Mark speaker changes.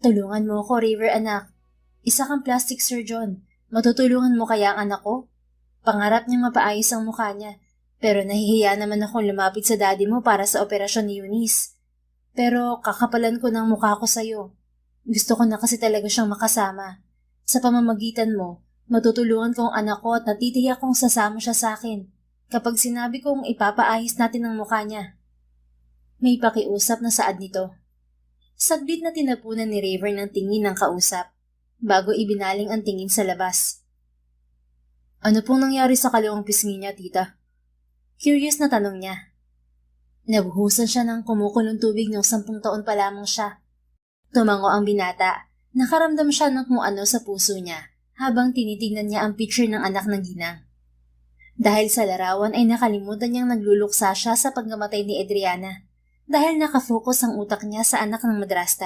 Speaker 1: Tulungan mo ako, River anak. Isa kang plastic surgeon. Matutulungan mo kaya ang anak ko? Pangarap niyang mapaayos ang mukha niya. Pero nahihiya naman akong lumapit sa daddy mo para sa operasyon ni Eunice. Pero kakapalan ko ng mukha ko sa'yo. Gusto ko na kasi talaga siyang makasama. Sa pamamagitan mo, matutulungan ko ang anak ko at natitiyak kong sasama siya sa akin. Kapag sinabi kong ipapaayos natin ang mukha niya. May pakiusap na saad nito. Saglit na tinapunan ni River ng tingin ng kausap, bago ibinaling ang tingin sa labas. Ano pong nangyari sa kaliwang pisngi niya, tita? Curious na tanong niya. Nabuhusan siya ng kumukulong tubig nung 10 taon pa lamang siya. Tumango ang binata, nakaramdam siya ng kung ano sa puso niya habang tinitingnan niya ang picture ng anak ng ginang. Dahil sa larawan ay nakalimutan niyang nagluluksa siya sa pagkamatay ni Adriana. Dahil nakafocus ang utak niya sa anak ng madrasta.